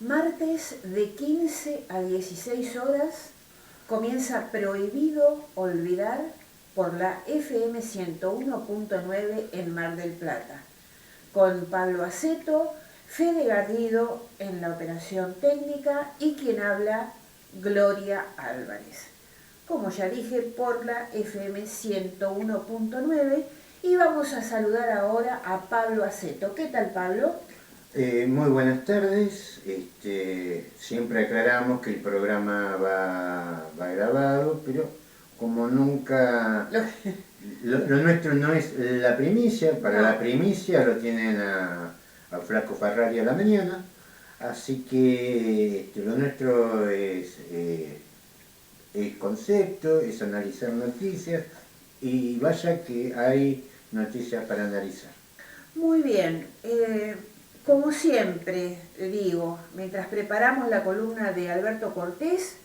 Martes de 15 a 16 horas comienza Prohibido Olvidar por la FM 101.9 en Mar del Plata, con Pablo Aceto, Fede Garrido en la operación técnica y quien habla, Gloria Álvarez. Como ya dije, por la FM 101.9, y vamos a saludar ahora a Pablo Aceto. ¿Qué tal, Pablo? Muy buenas tardes. Siempre aclaramos que el programa va grabado, pero como nunca lo nuestro no es la primicia, para la primicia lo tienen a Flaco Ferrari a la mañana, así que lo nuestro es concepto, es analizar noticias, y vaya que hay noticias para analizar. Muy bien. Como siempre digo, mientras preparamos la columna de Alberto Cortés,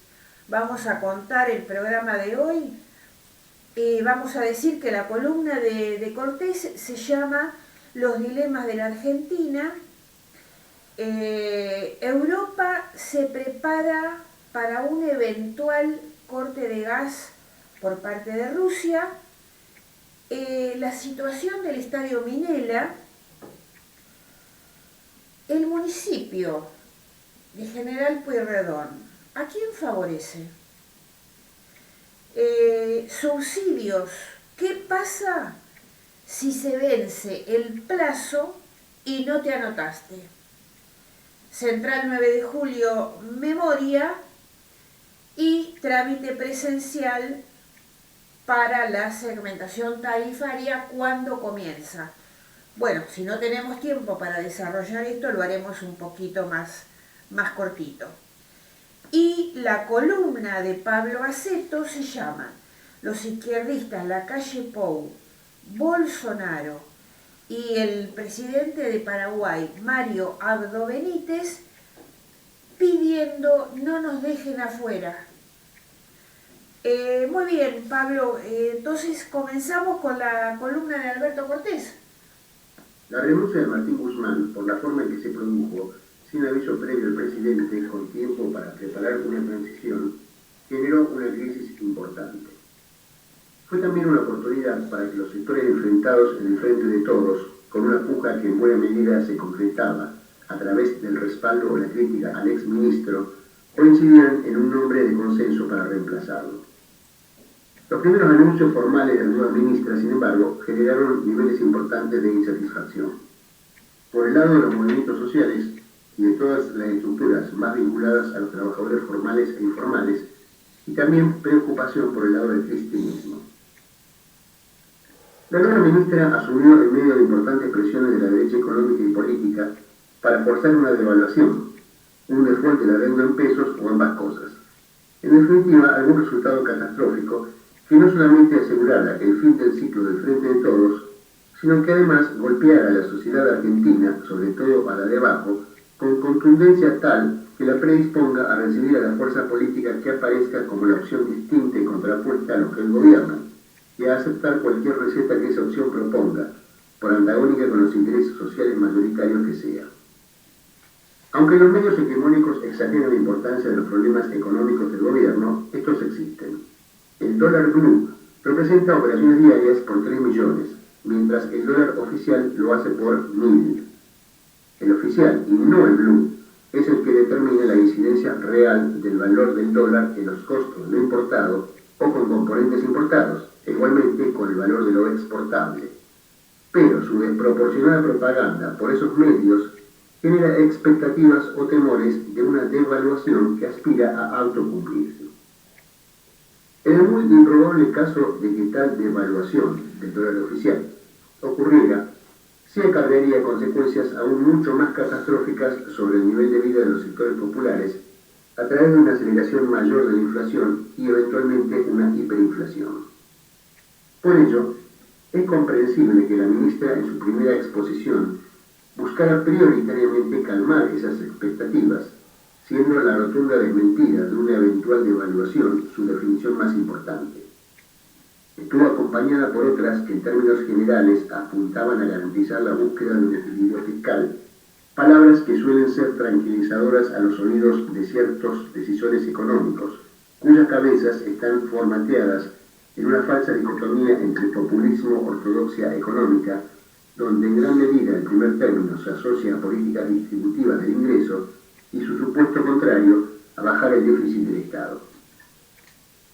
vamos a contar el programa de hoy. Vamos a decir que la columna de Cortés se llama Los dilemas de la Argentina. Europa se prepara para un eventual corte de gas por parte de Rusia. La situación del Estadio Minela. El municipio de General Pueyrredón, ¿a quién favorece? Subsidios, ¿qué pasa si se vence el plazo y no te anotaste? Central 9 de julio, memoria y trámite presencial para la segmentación tarifaria, ¿cuándo comienza? Bueno, si no tenemos tiempo para desarrollar esto, lo haremos un poquito más cortito. Y la columna de Pablo Aceto se llama Los izquierdistas, la calle Pou, Bolsonaro y el presidente de Paraguay, Mario Abdo Benítez, pidiendo no nos dejen afuera. Muy bien, Pablo, entonces comenzamos con la columna de Alberto Cortés. La renuncia de Martín Guzmán, por la forma en que se produjo, sin aviso previo al presidente, con tiempo para preparar una transición, generó una crisis importante. Fue también una oportunidad para que los sectores enfrentados en el frente de todos, con una puja que en buena medida se concretaba a través del respaldo o la crítica al exministro, coincidieran en un nombre de consenso para reemplazarlo. Los primeros anuncios formales de la nueva ministra, sin embargo, generaron niveles importantes de insatisfacción. Por el lado de los movimientos sociales y de todas las estructuras más vinculadas a los trabajadores formales e informales, y también preocupación por el lado del cristianismo. La nueva ministra asumió en medio de importantes presiones de la derecha económica y política para forzar una devaluación, un default de la deuda en pesos o ambas cosas. En definitiva, algún resultado catastrófico que no solamente asegurara el fin del ciclo del frente de todos, sino que además golpeara a la sociedad argentina, sobre todo a la de abajo, con contundencia tal que la predisponga a recibir a la fuerza política que aparezca como la opción distinta y contrapuesta a los que él gobierna, y a aceptar cualquier receta que esa opción proponga, por antagónica con los intereses sociales mayoritarios que sea. Aunque los medios hegemónicos exageran la importancia de los problemas económicos del gobierno, estos existen. El dólar blue representa operaciones diarias por 3 millones, mientras el dólar oficial lo hace por 1000. El oficial, y no el blue, es el que determina la incidencia real del valor del dólar en los costos de lo importado o con componentes importados, igualmente con el valor de lo exportable. Pero su desproporcionada propaganda por esos medios genera expectativas o temores de una devaluación que aspira a autocumplirse. En el muy improbable caso de que tal devaluación del dólar oficial ocurriera, sí acarrearía consecuencias aún mucho más catastróficas sobre el nivel de vida de los sectores populares a través de una aceleración mayor de la inflación y eventualmente una hiperinflación. Por ello, es comprensible que la ministra en su primera exposición buscara prioritariamente calmar esas expectativas, siendo la rotunda desmentida de una eventual devaluación su definición más importante. Estuvo acompañada por otras que en términos generales apuntaban a garantizar la búsqueda de un equilibrio fiscal, palabras que suelen ser tranquilizadoras a los oídos de ciertos decisores económicos, cuyas cabezas están formateadas en una falsa dicotomía entre populismo y ortodoxia económica, donde en gran medida el primer término se asocia a políticas distributivas del ingreso y su supuesto contrario a bajar el déficit del Estado.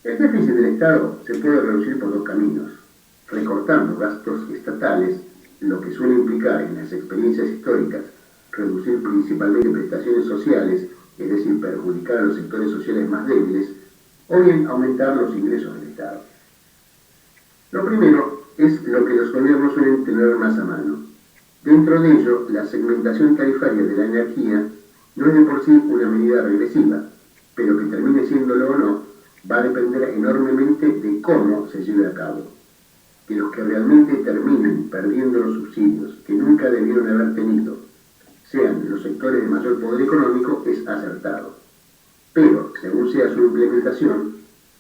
El déficit del Estado se puede reducir por dos caminos: recortando gastos estatales, lo que suele implicar en las experiencias históricas reducir principalmente prestaciones sociales, es decir, perjudicar a los sectores sociales más débiles, o bien aumentar los ingresos del Estado. Lo primero es lo que los gobiernos suelen tener más a mano. Dentro de ello, la segmentación tarifaria de la energía no es de por sí una medida regresiva, pero que termine siéndolo o no, va a depender enormemente de cómo se lleve a cabo. Que los que realmente terminen perdiendo los subsidios que nunca debieron haber tenido sean los sectores de mayor poder económico es acertado. Pero, según sea su implementación,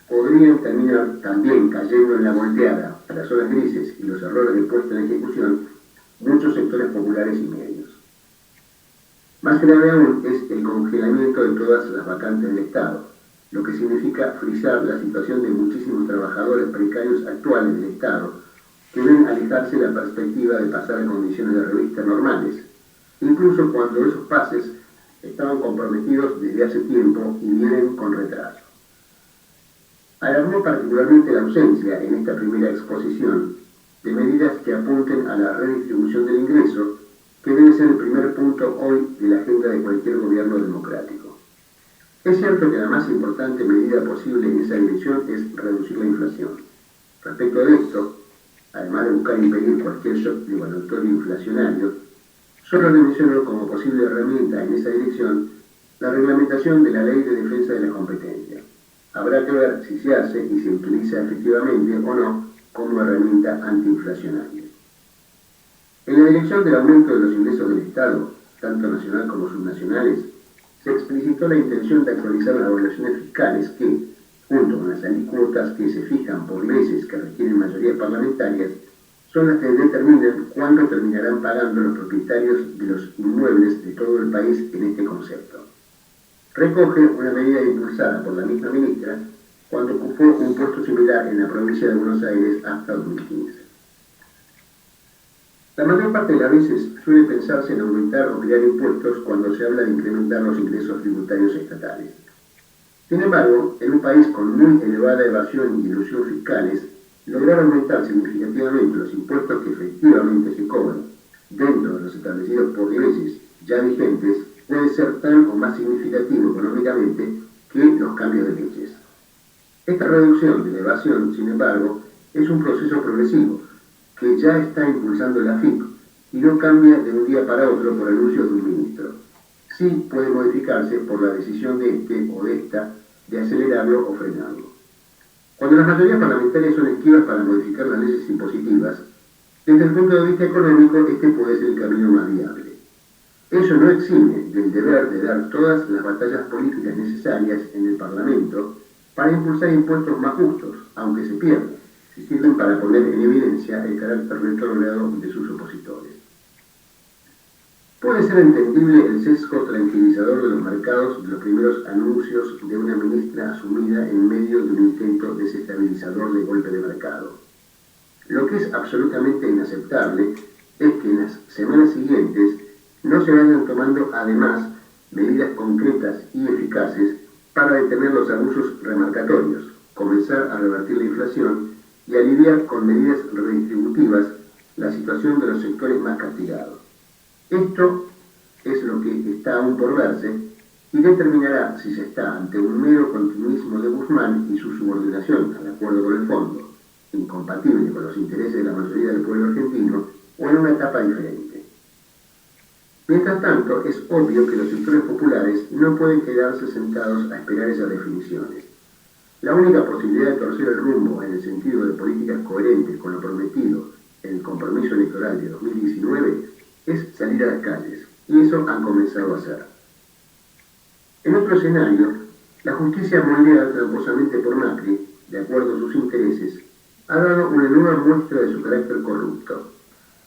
podrían terminar también cayendo en la volteada, a las zonas grises y los errores de puesta en ejecución muchos sectores populares y medios. Más grave aún es el congelamiento de todas las vacantes del Estado, lo que significa frizar la situación de muchísimos trabajadores precarios actuales del Estado que ven alejarse la perspectiva de pasar a condiciones de revista normales, incluso cuando esos pases estaban comprometidos desde hace tiempo y vienen con retraso. Alarmó particularmente la ausencia en esta primera exposición de medidas que apunten a la redistribución del ingreso, que debe ser el primer punto hoy de la agenda de cualquier gobierno democrático. Es cierto que la más importante medida posible en esa dirección es reducir la inflación. Respecto de esto, además de buscar impedir cualquier shock devaluatorio inflacionario, solo le menciono como posible herramienta en esa dirección la reglamentación de la Ley de Defensa de la Competencia. Habrá que ver si se hace y se utiliza efectivamente o no como herramienta antiinflacionaria. En la dirección del aumento de los ingresos del Estado, tanto nacional como subnacionales, se explicitó la intención de actualizar las obligaciones fiscales que, junto con las alícuotas que se fijan por leyes que requieren mayorías parlamentarias, son las que determinan cuándo terminarán pagando los propietarios de los inmuebles de todo el país en este concepto. Recoge una medida impulsada por la misma ministra cuando ocupó un puesto similar en la provincia de Buenos Aires hasta 2015. La mayor parte de las veces suele pensarse en aumentar o crear impuestos cuando se habla de incrementar los ingresos tributarios estatales. Sin embargo, en un país con muy elevada evasión y ilusión fiscales, lograr aumentar significativamente los impuestos que efectivamente se cobran dentro de los establecidos por leyes ya vigentes puede ser tan o más significativo económicamente que los cambios de leyes. Esta reducción de la evasión, sin embargo, es un proceso progresivo que ya está impulsando la FIP y no cambia de un día para otro por anuncios de un ministro. Sí puede modificarse por la decisión de este o de esta de acelerarlo o frenarlo. Cuando las mayorías parlamentarias son esquivas para modificar las leyes impositivas, desde el punto de vista económico, este puede ser el camino más viable. Ello no exime del deber de dar todas las batallas políticas necesarias en el Parlamento para impulsar impuestos más justos, aunque se pierdan, si sirven para poner en evidencia el carácter retrógrado de sus opositores. Puede ser entendible el sesgo tranquilizador de los mercados de los primeros anuncios de una ministra asumida en medio de un intento desestabilizador de golpe de mercado. Lo que es absolutamente inaceptable es que en las semanas siguientes no se vayan tomando además medidas concretas y eficaces para detener los abusos remarcatorios, comenzar a revertir la inflación y aliviar con medidas redistributivas la situación de los sectores más castigados. Esto es lo que está aún por verse y determinará si se está ante un mero continuismo de Guzmán y su subordinación al acuerdo con el fondo, incompatible con los intereses de la mayoría del pueblo argentino, o en una etapa diferente. Mientras tanto, es obvio que los sectores populares no pueden quedarse sentados a esperar esas definiciones. La única posibilidad de torcer el rumbo en el sentido de políticas coherentes con lo prometido en el compromiso electoral de 2019 es salir a las calles, y eso han comenzado a hacer. En otro escenario, la justicia moldeada tramposamente por Macri, de acuerdo a sus intereses, ha dado una nueva muestra de su carácter corrupto.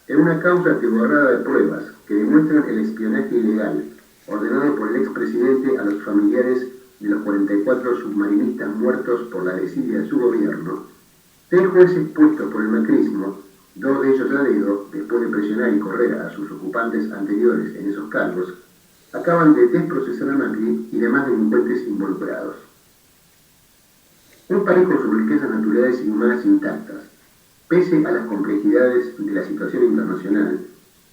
en una causa atiborrada de pruebas que demuestran el espionaje ilegal ordenado por el expresidente a los familiares de los 44 submarinistas muertos por la desidia de su gobierno, 3 jueces puestos por el macrismo, 2 de ellos a dedo, después de presionar y correr a sus ocupantes anteriores en esos cargos, acaban de desprocesar a Macri y demás delincuentes involucrados. Un país con sus riquezas naturales y humanas intactas, pese a las complejidades de la situación internacional,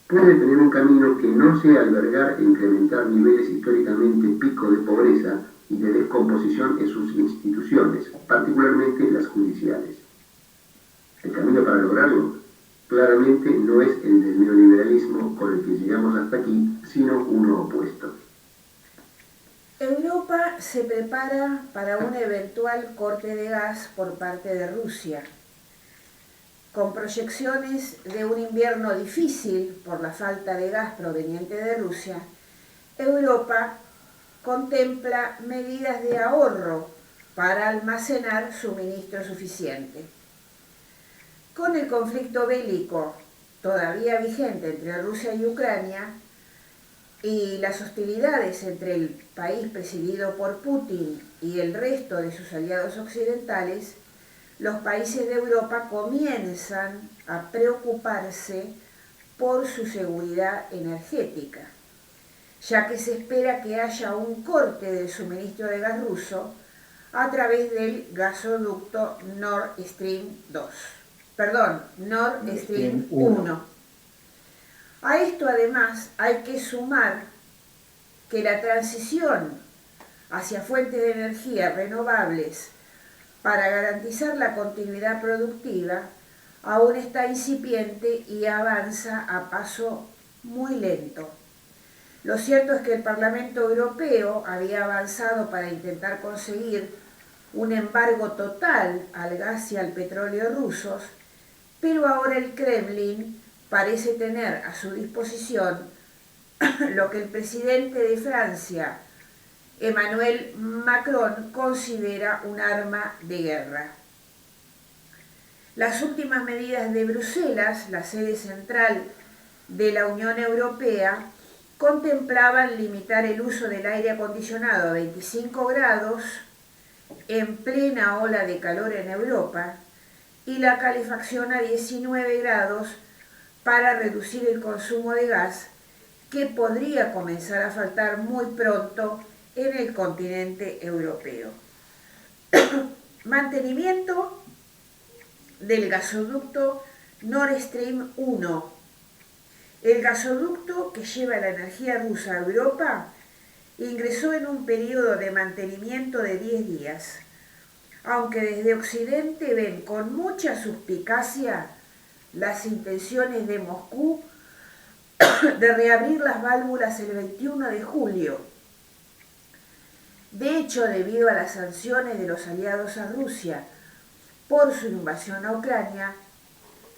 puede tener un camino que no sea albergar e incrementar niveles históricamente pico de pobreza y de descomposición en sus instituciones, particularmente las judiciales. El camino para lograrlo claramente no es el del neoliberalismo con el que llegamos hasta aquí, sino uno opuesto. Europa se prepara para un eventual corte de gas por parte de Rusia, con proyecciones de un invierno difícil por la falta de gas proveniente de Rusia. Europa contempla medidas de ahorro para almacenar suministro suficiente. Con el conflicto bélico todavía vigente entre Rusia y Ucrania y las hostilidades entre el país presidido por Putin y el resto de sus aliados occidentales, los países de Europa comienzan a preocuparse por su seguridad energética, ya que se espera que haya un corte del suministro de gas ruso a través del gasoducto Nord Stream 1. A esto además hay que sumar que la transición hacia fuentes de energía renovables para garantizar la continuidad productiva aún está incipiente y avanza a paso muy lento. Lo cierto es que el Parlamento Europeo había avanzado para intentar conseguir un embargo total al gas y al petróleo rusos, pero ahora el Kremlin parece tener a su disposición lo que el presidente de Francia, Emmanuel Macron, considera un arma de guerra. Las últimas medidas de Bruselas, la sede central de la Unión Europea, contemplaban limitar el uso del aire acondicionado a 25 grados en plena ola de calor en Europa y la calefacción a 19 grados para reducir el consumo de gas, que podría comenzar a faltar muy pronto en el continente europeo. Mantenimiento del gasoducto Nord Stream 1. El gasoducto que lleva la energía rusa a Europa ingresó en un periodo de mantenimiento de 10 días, aunque desde Occidente ven con mucha suspicacia las intenciones de Moscú de reabrir las válvulas el 21 de julio. De hecho, debido a las sanciones de los aliados a Rusia por su invasión a Ucrania,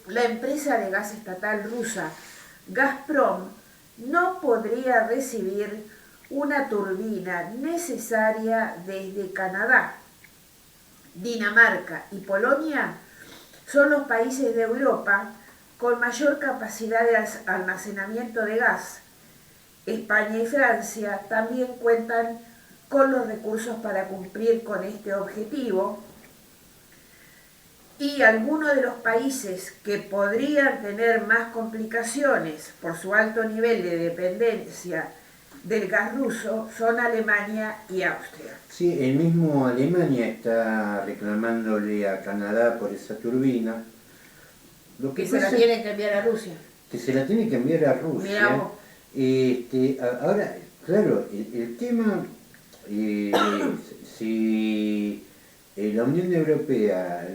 la empresa de gas estatal rusa Gazprom no podría recibir una turbina necesaria desde Canadá. Dinamarca y Polonia son los países de Europa con mayor capacidad de almacenamiento de gas. España y Francia también cuentan con los recursos para cumplir con este objetivo, y algunos de los países que podrían tener más complicaciones por su alto nivel de dependencia del gas ruso son Alemania y Austria. Sí, el mismo Alemania está reclamándole a Canadá por esa turbina. Lo que se la tiene que enviar a Rusia. Que se la tiene que enviar a Rusia. Ahora, claro, el tema, si la Unión Europea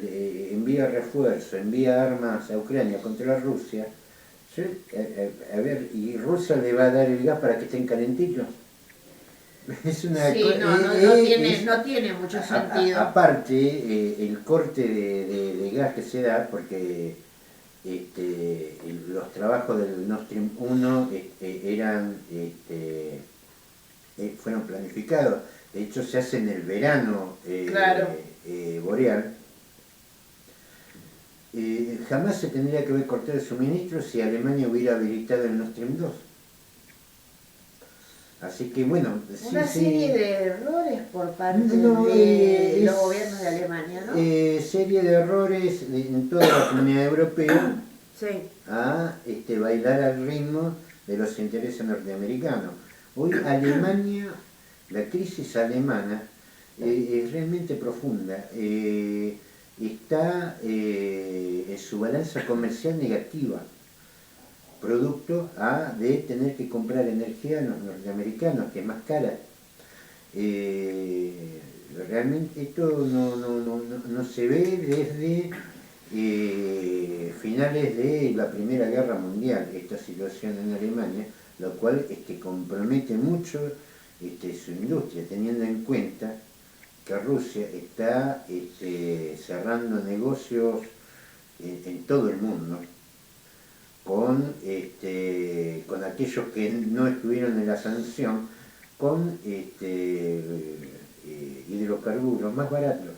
envía refuerzo, envía armas a Ucrania contra Rusia, a ver, ¿y Rusia le va a dar el gas para que estén calentitos? Es una no tiene mucho sentido. Aparte, el corte de gas que se da, porque los trabajos del Nord Stream 1 fueron planificados. De hecho, se hace en el verano claro. boreal. jamás se tendría que haber cortado el suministro si Alemania hubiera habilitado el Nord Stream 2. Así que bueno, una serie de errores por parte de los gobiernos de Alemania, ¿no? Serie de errores en toda la comunidad europea Sí. a bailar al ritmo de los intereses norteamericanos. Hoy Alemania, la crisis alemana es realmente profunda. Está en su balanza comercial negativa, producto de tener que comprar energía a los norteamericanos, que es más cara. Realmente esto no se ve desde finales de la Primera Guerra Mundial, esta situación en Alemania, lo cual compromete mucho su industria, teniendo en cuenta que Rusia está cerrando negocios en todo el mundo con aquellos que no estuvieron en la sanción, con hidrocarburos más baratos.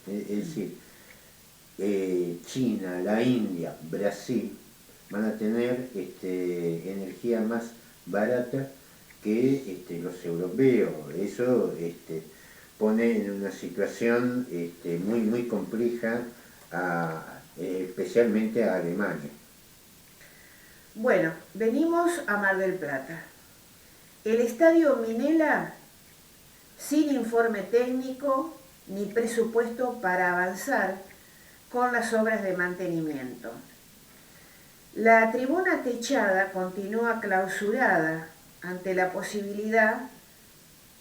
Es decir, China, la India, Brasil van a tener energía más barata que los europeos. Eso pone en una situación muy compleja especialmente a Alemania. Bueno, venimos a Mar del Plata. El estadio Minela, sin informe técnico ni presupuesto para avanzar con las obras de mantenimiento. La tribuna techada continúa clausurada ante la posibilidad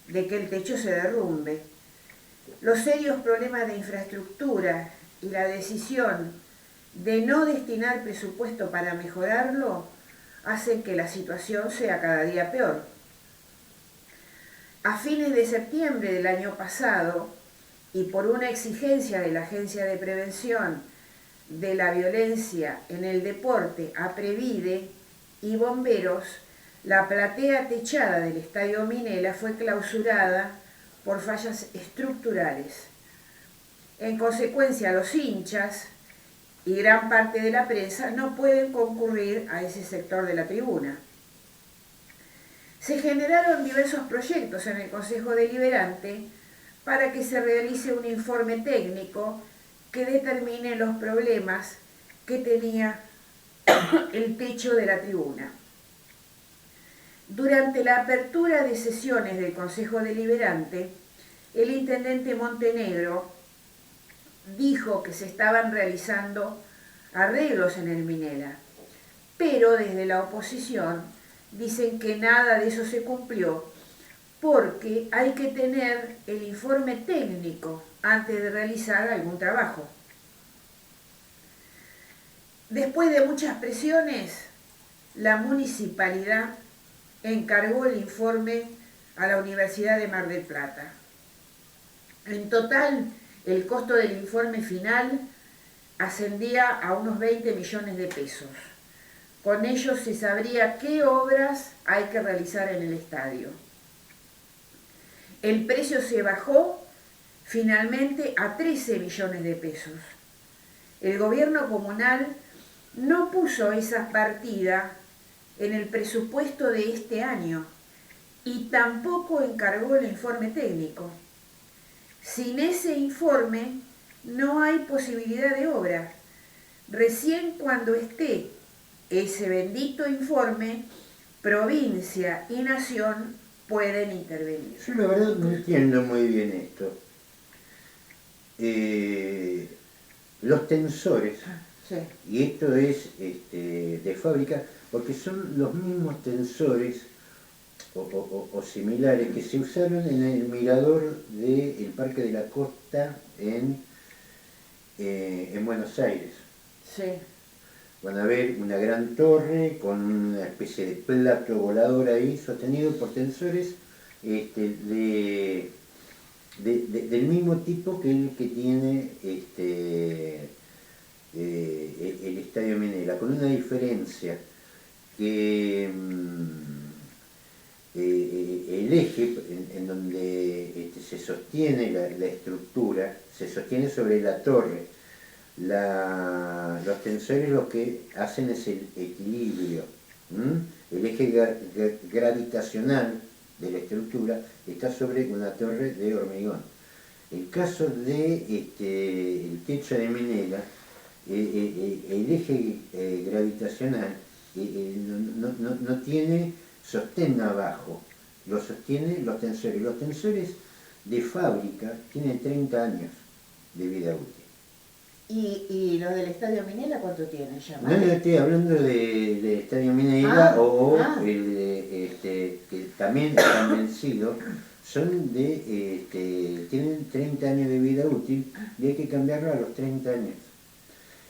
de que el techo se derrumbe. Los serios problemas de infraestructura y la decisión de no destinar presupuesto para mejorarlo hacen que la situación sea cada día peor. A fines de septiembre del año pasado, y por una exigencia de la Agencia de Prevención de la Violencia en el Deporte, APREVIDE y bomberos, la platea techada del Estadio Minela fue clausurada por fallas estructurales. En consecuencia, los hinchas y gran parte de la prensa no pueden concurrir a ese sector de la tribuna. Se generaron diversos proyectos en el Consejo Deliberante para que se realice un informe técnico que determine los problemas que tenía el techo de la tribuna. Durante la apertura de sesiones del Consejo Deliberante, el intendente Montenegro dijo que se estaban realizando arreglos en el Minela, pero desde la oposición dicen que nada de eso se cumplió porque hay que tener el informe técnico antes de realizar algún trabajo. Después de muchas presiones, la municipalidad encargó el informe a la Universidad de Mar del Plata. En total, el costo del informe final ascendía a unos 20 millones de pesos. Con ello se sabría qué obras hay que realizar en el estadio. El precio se bajó finalmente a 13 millones de pesos. El gobierno comunal no puso esa partida en el presupuesto de este año y tampoco encargó el informe técnico. Sin ese informe no hay posibilidad de obra. Recién cuando esté ese bendito informe, provincia y nación pueden intervenir. Yo la verdad no entiendo muy bien esto. Los tensores, Sí. y esto es de fábrica, porque son los mismos tensores o similares que se usaron en el mirador del Parque de la Costa en Buenos Aires. Sí. Van a ver una gran torre con una especie de plato volador ahí sostenido por tensores del mismo tipo que el que tiene el Estadio Minela, con una diferencia que el eje en donde se sostiene la estructura se sostiene sobre la torre. los tensores lo que hacen es el equilibrio. El eje gravitacional de la estructura está sobre una torre de hormigón. El caso de el techo de Menela, el eje gravitacional no tiene sostén abajo, lo sostienen los tensores. Los tensores de fábrica tienen 30 años de vida útil. ¿Y los del Estadio Minela cuánto tienen ya? No, yo estoy hablando del Estadio Minela que también están vencidos, tienen 30 años de vida útil y hay que cambiarlo a los 30 años.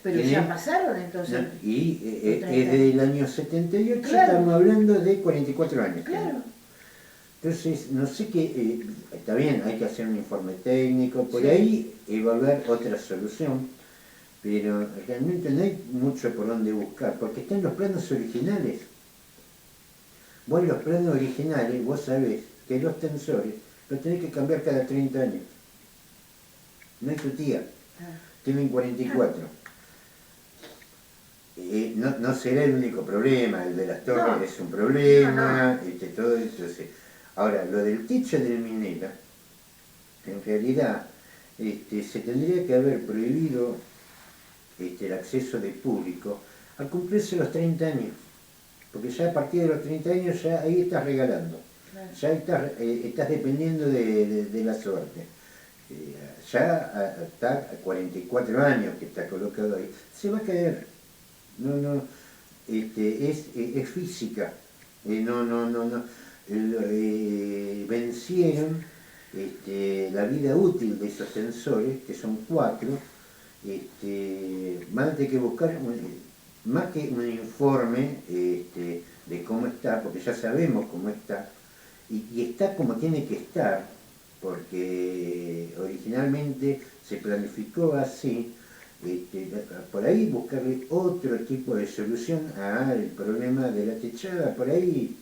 Pero ya pasaron entonces. No, y es del año 78, claro. Estamos hablando de 44 años. Claro. Entonces, no sé qué, está bien, hay que hacer un informe técnico, por ahí evaluar otra solución, pero realmente no hay mucho por dónde buscar, porque están los planos originales. Vos en los planos originales, vos sabés que los tensores los tenés que cambiar cada 30 años. No es tu tía, tienen 44. No será el único problema, el de las torres es un problema, todo eso. Ahora, lo del techo del Minela, en realidad, se tendría que haber prohibido el acceso de público al cumplirse los 30 años, porque ya a partir de los 30 años ya ahí estás regalando, ya estás dependiendo de la suerte. Ya está a 44 años que está colocado ahí, se va a caer. Es física. Vencieron la vida útil de esos sensores, que son 4. Van a tener que buscar más que un informe de cómo está, porque ya sabemos cómo está, y está como tiene que estar, porque originalmente se planificó así. Por ahí buscarle otro tipo de solución al problema de la techada. Por ahí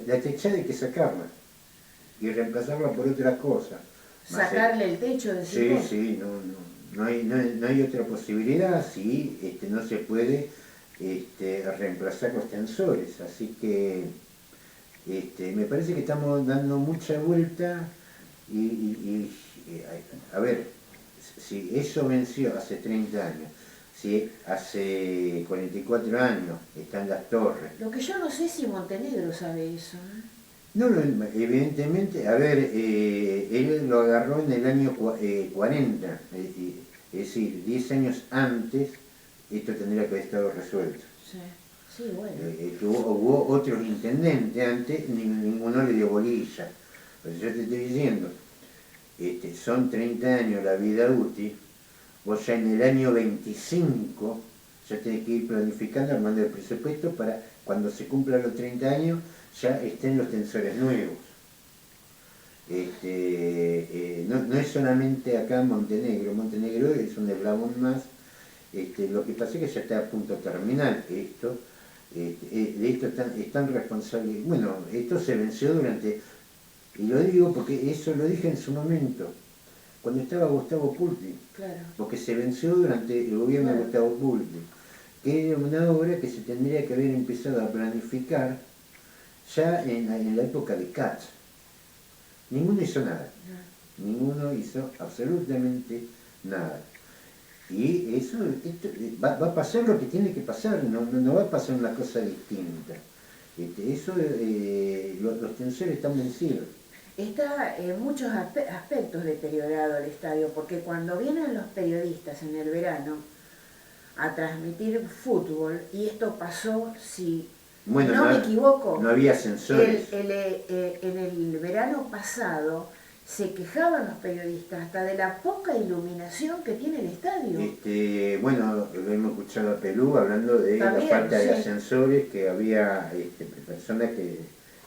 la techada hay que sacarla y reemplazarla por otra cosa. ¿Sacarle el techo de Sí, sí, no hay otra posibilidad si no se puede reemplazar los tensores. Así que me parece que estamos dando mucha vuelta y a ver, si eso venció hace 30 años, si hace 44 años están las torres. Lo que yo no sé si Montenegro sabe eso. No, evidentemente, a ver, él lo agarró en el año 40, es decir, 10 años antes, esto tendría que haber estado resuelto. Sí, bueno. Hubo otros intendentes antes, ninguno le dio bolilla. Pero yo te estoy diciendo, son 30 años la vida útil, vos ya en el año 25 ya tenés que ir planificando, armando el presupuesto para cuando se cumplan los 30 años ya estén los tensores nuevos. No es solamente acá en Montenegro es un eslabón más. Lo que pasa es que ya está a punto terminal esto. De esto están responsables. Bueno, esto se venció durante, y lo digo porque eso lo dije en su momento, cuando estaba Gustavo Pulti, claro. Porque se venció durante el gobierno de Gustavo Pulti, que era una obra que se tendría que haber empezado a planificar ya en la época de Katz. Ninguno hizo nada, ninguno hizo absolutamente nada. Y eso va a pasar lo que tiene que pasar, no va a pasar una cosa distinta. Los tensores están vencidos. Está en muchos aspectos deteriorado el estadio, porque cuando vienen los periodistas en el verano a transmitir fútbol, y esto pasó, si no me equivoco, no había ascensores. En el verano pasado se quejaban los periodistas hasta de la poca iluminación que tiene el estadio. Bueno, lo hemos escuchado a Pelú hablando de también, la falta de ascensores, que había personas que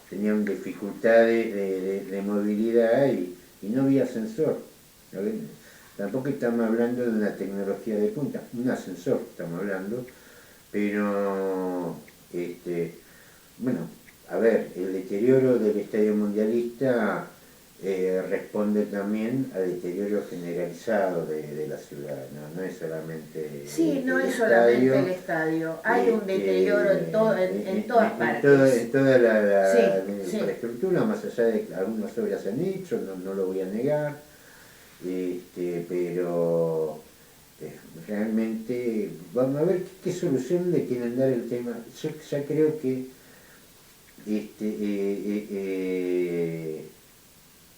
tenían dificultades de movilidad y no había ascensor. Tampoco estamos hablando de una tecnología de punta, un ascensor estamos hablando, pero bueno, a ver, el deterioro del estadio mundialista responde también al deterioro generalizado de la ciudad, no es solamente Sí, no el es solamente estadio, el estadio, hay un deterioro en todas partes. en toda Sí, la sí. infraestructura, más allá de que algunas obras se han hecho, no lo voy a negar, pero realmente vamos a ver qué solución le quieren dar el tema. Yo ya creo que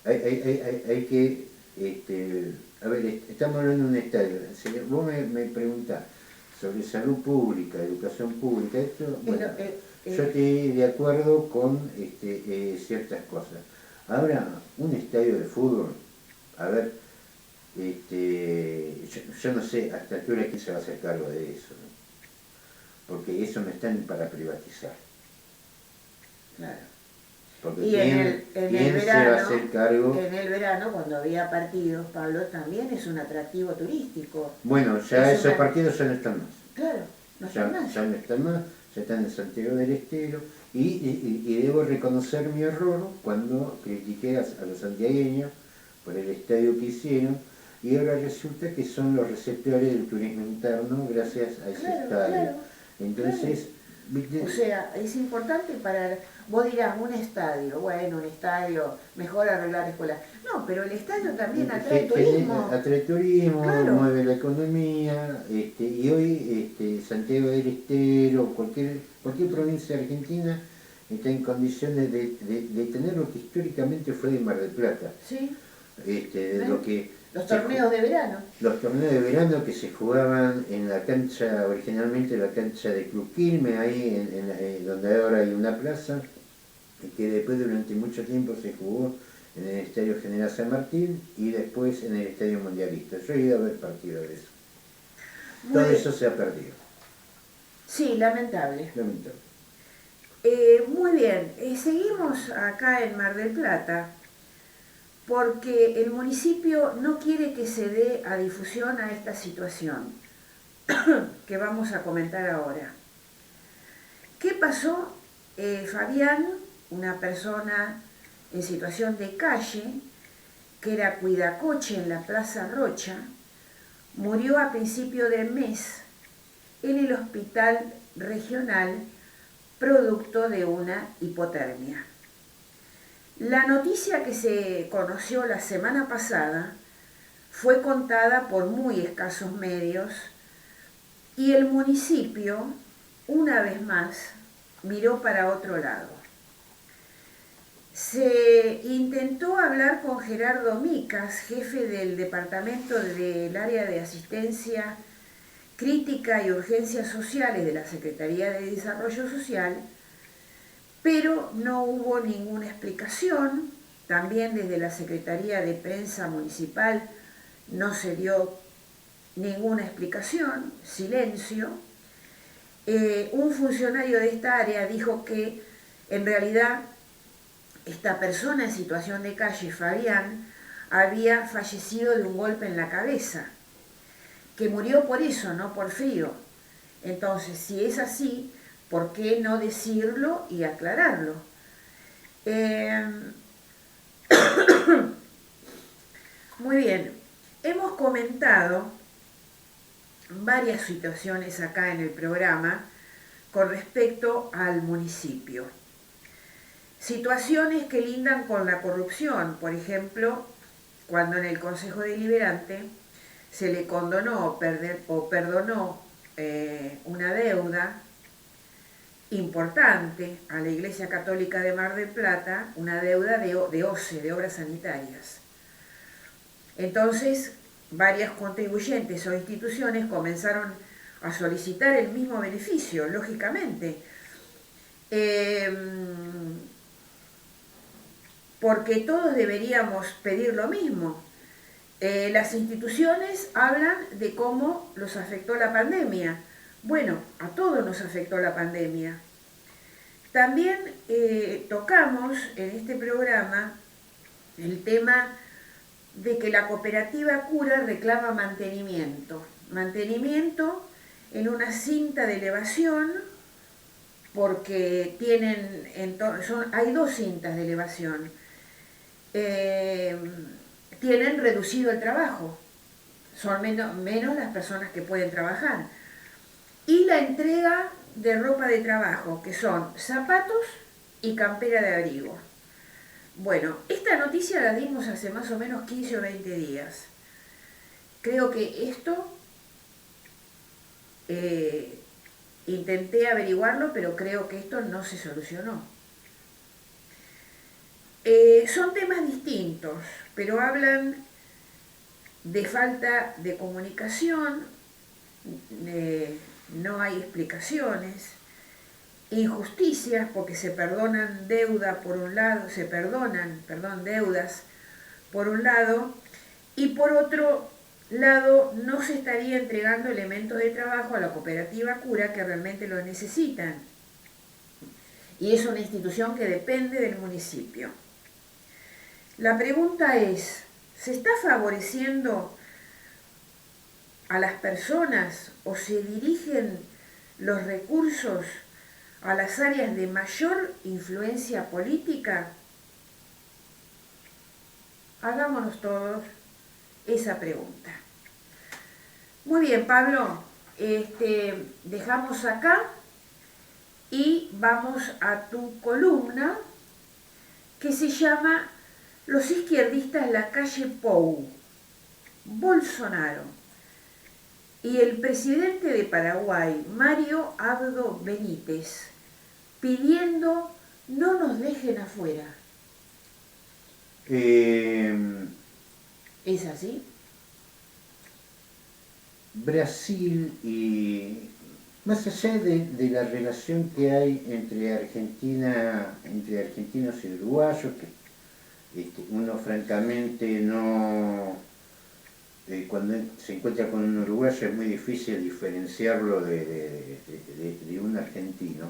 hay que, a ver, estamos hablando de un estadio. Si vos me preguntás sobre salud pública, educación pública, esto, bueno, yo estoy de acuerdo con ciertas cosas. Ahora, un estadio de fútbol, a ver, yo no sé hasta qué hora quién se va a hacer cargo de eso, ¿no? Porque eso no está ni para privatizar. Claro. Porque Y ¿quién se va a hacer cargo? en el verano, cuando había partidos, Pablo, también es un atractivo turístico. Bueno, ya esos partidos ya no están más. Claro, no están más. Ya no están más, ya están en Santiago del Estero. Y debo reconocer mi error cuando critiqué a los santiagueños por el estadio que hicieron, y ahora resulta que son los receptores del turismo interno gracias a ese estadio. Claro, Entonces, o sea, es importante para, vos dirás, un estadio, bueno, un estadio, mejor arreglar escuelas. No, pero el estadio también atrae turismo. Atrae turismo, claro. Mueve la economía, y hoy Santiago del Estero, cualquier provincia argentina está en condiciones de tener lo que históricamente fue de Mar del Plata. Sí. Lo que los torneos de verano. Los torneos de verano que se jugaban en la cancha, originalmente la cancha de Club Quilmes, ahí donde ahora hay una plaza, y que después durante mucho tiempo se jugó en el Estadio General San Martín y después en el Estadio Mundialista. Yo he ido a ver partidos de eso. Todo eso se ha perdido. Sí, lamentable. Lamentable. Muy bien, seguimos acá en Mar del Plata, porque el municipio no quiere que se dé a difusión a esta situación que vamos a comentar ahora. ¿Qué pasó? Fabián, una persona en situación de calle, que era cuidacoche en la Plaza Rocha, murió a principio de mes en el hospital regional producto de una hipotermia. La noticia que se conoció la semana pasada fue contada por muy escasos medios y el municipio, una vez más, miró para otro lado. Se intentó hablar con Gerardo Micas, jefe del departamento del área de asistencia crítica y urgencias sociales de la Secretaría de Desarrollo Social, pero no hubo ninguna explicación. También desde la Secretaría de Prensa Municipal no se dio ninguna explicación, silencio. Un funcionario de esta área dijo que en realidad esta persona en situación de calle, Fabián, había fallecido de un golpe en la cabeza, que murió por eso, no por frío. Entonces, si es así, ¿por qué no decirlo y aclararlo? Muy bien, hemos comentado varias situaciones acá en el programa con respecto al municipio. Situaciones que lindan con la corrupción, por ejemplo, cuando en el Consejo Deliberante se le condonó o perdonó una deuda importante a la Iglesia Católica de Mar del Plata, una deuda de OCE, de obras sanitarias. Entonces, varias contribuyentes o instituciones comenzaron a solicitar el mismo beneficio, lógicamente, porque todos deberíamos pedir lo mismo. Las instituciones hablan de cómo los afectó la pandemia. Bueno, a todos nos afectó la pandemia. También tocamos en este programa el tema de que la cooperativa Cura reclama mantenimiento. Mantenimiento en una cinta de elevación, porque hay dos cintas de elevación. eh, tienen reducido el trabajo, son menos las personas que pueden trabajar. Y la entrega de ropa de trabajo, que son zapatos y campera de abrigo. Bueno, esta noticia la dimos hace más o menos 15 o 20 días. Creo que esto, intenté averiguarlo, pero creo que esto no se solucionó. Son temas distintos, pero hablan de falta de comunicación, no hay explicaciones, injusticias porque se perdonan deuda por un lado, deudas por un lado, y por otro lado no se estaría entregando elementos de trabajo a la cooperativa Cura que realmente lo necesitan. Y es una institución que depende del municipio. La pregunta es, ¿se está favoreciendo a las personas o se dirigen los recursos a las áreas de mayor influencia política? Hagámonos todos esa pregunta. Muy bien, Pablo, dejamos acá y vamos a tu columna que se llama Los izquierdistas en la calle Pou, Bolsonaro y el presidente de Paraguay, Mario Abdo Benítez, pidiendo no nos dejen afuera. ¿Es así? Brasil, y más allá de la relación que hay entre argentinos y uruguayos, que uno francamente no, cuando se encuentra con un uruguayo es muy difícil diferenciarlo de un argentino.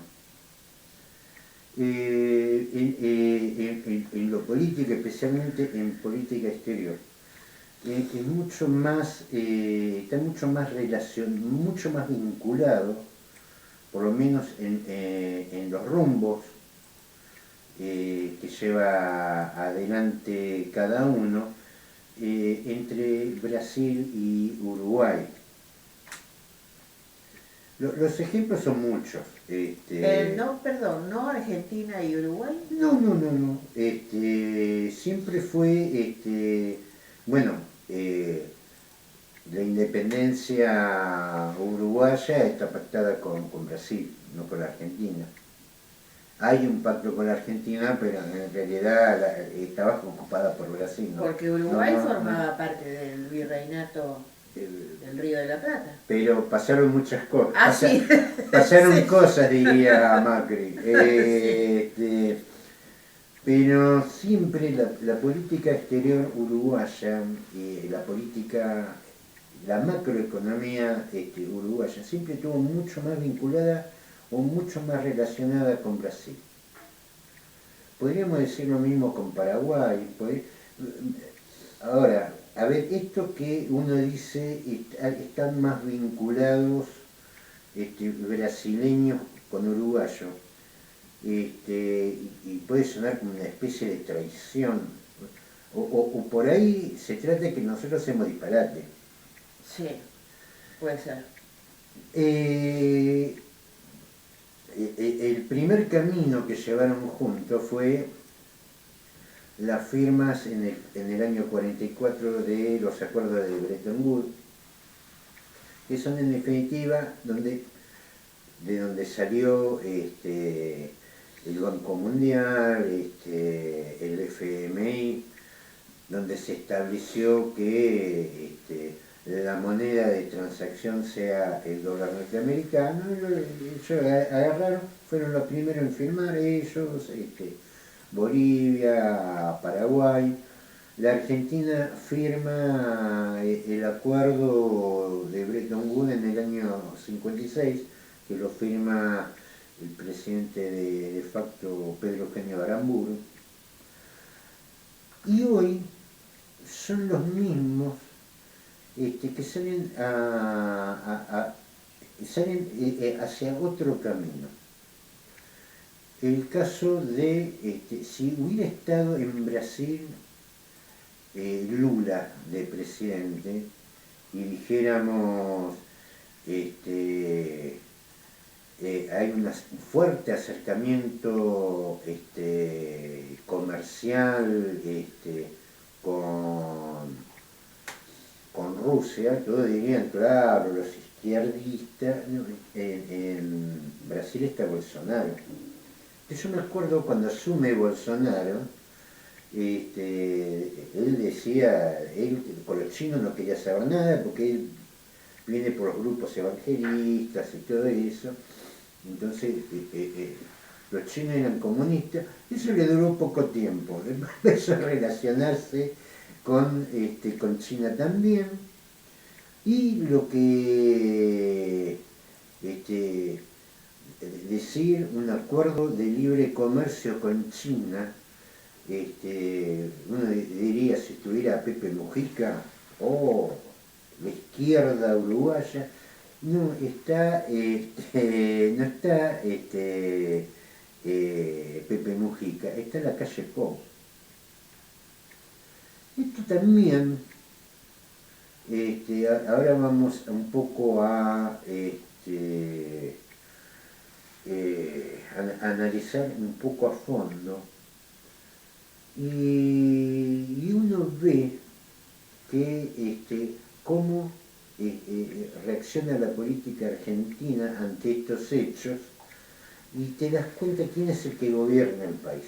En lo político, especialmente en política exterior, es mucho más, está mucho más mucho más vinculado, por lo menos en los rumbos que lleva adelante cada uno, entre Brasil y Uruguay. Los ejemplos son muchos. No Argentina y Uruguay. No. Siempre fue, bueno, la independencia uruguaya está pactada con Brasil, no con la Argentina. Hay un pacto con la Argentina, pero en realidad estaba ocupada por Brasil, ¿no? Porque Uruguay formaba parte del virreinato del Río de la Plata. Pero pasaron muchas cosas. Sí. Pasaron Sí. cosas, diría Macri. Sí. Pero siempre la política exterior uruguaya, la macroeconomía uruguaya, siempre estuvo mucho más vinculada o mucho más relacionada con Brasil. Podríamos decir lo mismo con Paraguay. Ahora, a ver, esto que uno dice, están más vinculados brasileños con uruguayos, y puede sonar como una especie de traición, o por ahí se trata de que nosotros hacemos disparate. Sí, puede ser. El primer camino que llevaron juntos fue las firmas en el año 44 de los acuerdos de Bretton Woods, que son en definitiva de donde salió el Banco Mundial, el FMI, donde se estableció que la moneda de transacción sea el dólar norteamericano. Ellos agarraron, fueron los primeros en firmar, ellos, Bolivia, Paraguay. La Argentina firma el acuerdo de Bretton Woods en el año 56, que lo firma el presidente de facto Pedro Eugenio Aramburu. Y hoy son los mismos que salen hacia otro camino. El caso de, si hubiera estado en Brasil Lula de presidente y dijéramos, hay un fuerte acercamiento comercial con, con Rusia, todos dirían, claro, los izquierdistas, no, en Brasil está Bolsonaro. Yo me acuerdo cuando asume Bolsonaro, él decía, él con los chinos no quería saber nada porque él viene por los grupos evangelistas y todo eso, entonces los chinos eran comunistas, eso le duró poco tiempo, empezó a relacionarse con China también, y lo que decir un acuerdo de libre comercio con China, uno diría si estuviera Pepe Mujica o la izquierda uruguaya, no está, no está Pepe Mujica, está en la calle Pou. Esto también, ahora vamos un poco a analizar un poco a fondo y uno ve que cómo reacciona la política argentina ante estos hechos y te das cuenta quién es el que gobierna el país.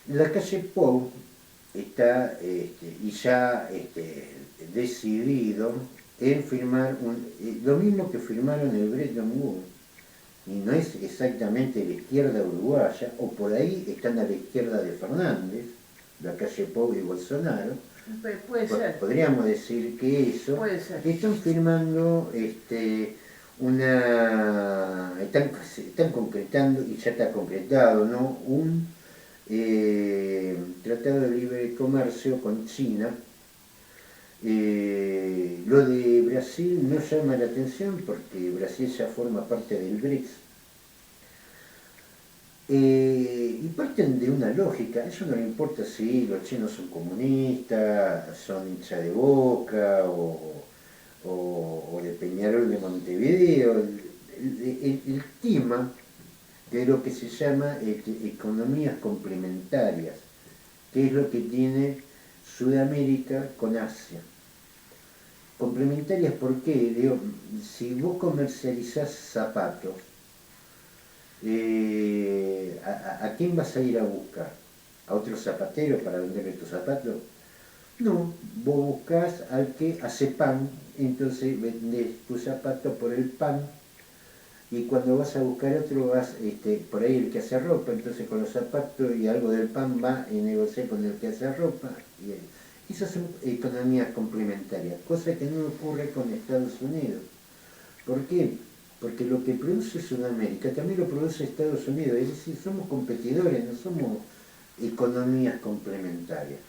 La calle Pou está y ya decidido en firmar lo mismo que firmaron el Bretton Woods, y no es exactamente la izquierda uruguaya, o por ahí están a la izquierda de Fernández, la calle Pou y Bolsonaro. Puede ser. Podríamos decir que eso, Puede ser. que están firmando están concretando, y ya está concretado, ¿no?, un tratado de libre comercio con China. Lo de Brasil no llama la atención porque Brasil ya forma parte del BRICS. Y parten de una lógica, eso no le importa si los chinos son comunistas, son hincha de Boca o de Peñarol de Montevideo. El tema de lo que se llama economías complementarias, que es lo que tiene Sudamérica con Asia. Complementarias, ¿por qué? Digo, si vos comercializás zapatos, ¿a quién vas a ir a buscar? ¿A otro zapatero para venderle tus zapatos? No, vos buscás al que hace pan, entonces vendés tu zapato por el pan, y cuando vas a buscar otro vas por ahí el que hace ropa, entonces con los zapatos y algo del pan va y negocia con el que hace ropa. Y esas son economías complementarias, cosa que no ocurre con Estados Unidos. ¿Por qué? Porque lo que produce Sudamérica también lo produce Estados Unidos, es decir, somos competidores, no somos economías complementarias.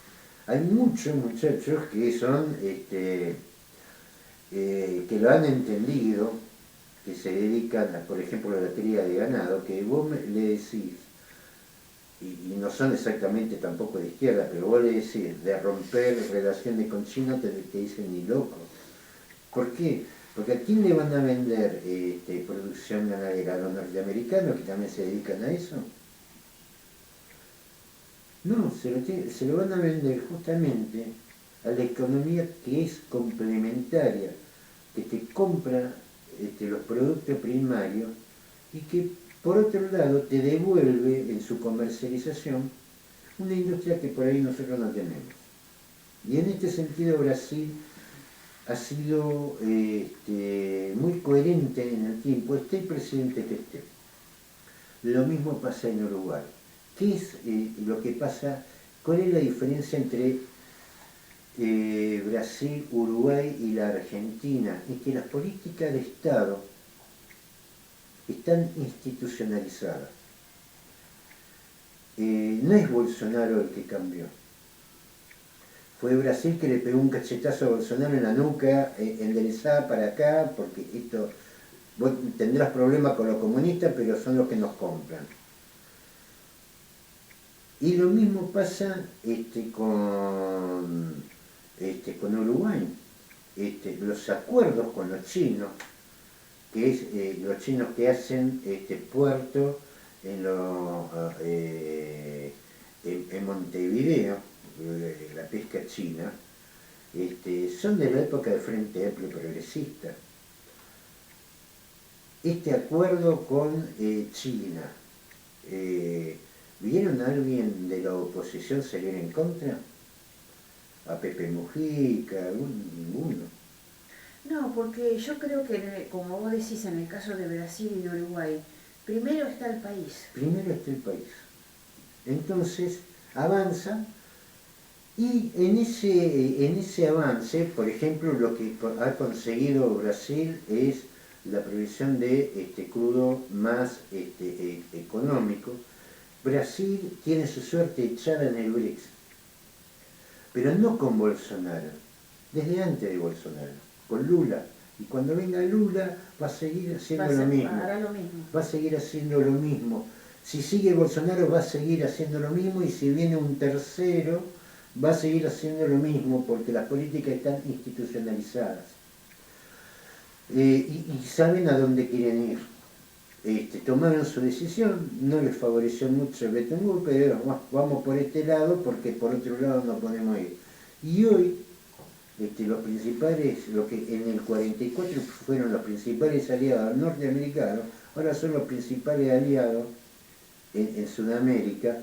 Hay muchos muchachos que son, que lo han entendido, que se dedican a, por ejemplo, a la cría de ganado, que vos le decís, y no son exactamente tampoco de izquierda, pero vos le decís de romper relaciones con China, te dicen ni loco. ¿Por qué? Porque ¿a quién le van a vender producción ganadera? ¿A los norteamericanos que también se dedican a eso? No, se lo van a vender justamente a la economía que es complementaria, que te compra los productos primarios y que por otro lado te devuelve en su comercialización una industria que por ahí nosotros no tenemos. Y en este sentido Brasil ha sido muy coherente en el tiempo, esté el presidente que esté. Lo mismo pasa en Uruguay. ¿Qué es lo que pasa? ¿Cuál es la diferencia entre Brasil, Uruguay y la Argentina? Es que las políticas de Estado están institucionalizadas. No es Bolsonaro el que cambió. Fue Brasil que le pegó un cachetazo a Bolsonaro en la nuca, enderezada para acá, porque esto, vos tendrás problemas con los comunistas, pero son los que nos compran. Y lo mismo pasa con Uruguay. Los acuerdos con los chinos, que es los chinos que hacen puerto en Montevideo, la pesca china, son de la época del Frente Amplio Progresista. Este acuerdo con China, ¿vieron a alguien de la oposición salir en contra? ¿A Pepe Mujica? Ninguno. No, porque yo creo que, como vos decís, en el caso de Brasil y de Uruguay, primero está el país. Primero está el país. Entonces avanza y en ese avance, por ejemplo, lo que ha conseguido Brasil es la provisión de crudo más económico. Brasil tiene su suerte echada en el BRICS, pero no con Bolsonaro, desde antes de Bolsonaro, con Lula. Y cuando venga Lula va a seguir haciendo lo mismo. Hará lo mismo. Va a seguir haciendo lo mismo. Si sigue Bolsonaro va a seguir haciendo lo mismo, y si viene un tercero va a seguir haciendo lo mismo, porque las políticas están institucionalizadas. Y saben a dónde quieren ir. Tomaron su decisión, no les favoreció mucho el Bettencourt, pero vamos por este lado porque por otro lado no podemos ir. Y hoy los principales, lo que en el 44 fueron los principales aliados norteamericanos, ahora son los principales aliados en Sudamérica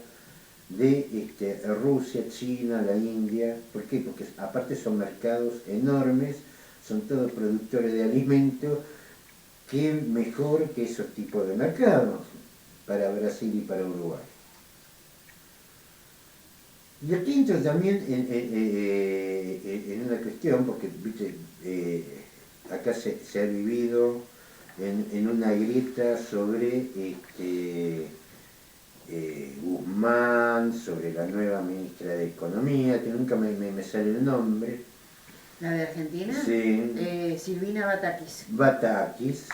de Rusia, China, la India. ¿Por qué? Porque aparte son mercados enormes, son todos productores de alimentos. ¿Qué mejor que esos tipos de mercados para Brasil y para Uruguay? Y aquí entro también en una cuestión, porque ¿viste? Acá se ha vivido en una grieta sobre Guzmán, sobre la nueva ministra de Economía, que nunca me sale el nombre. ¿La de Argentina? Sí. Silvina Batakis. Batakis,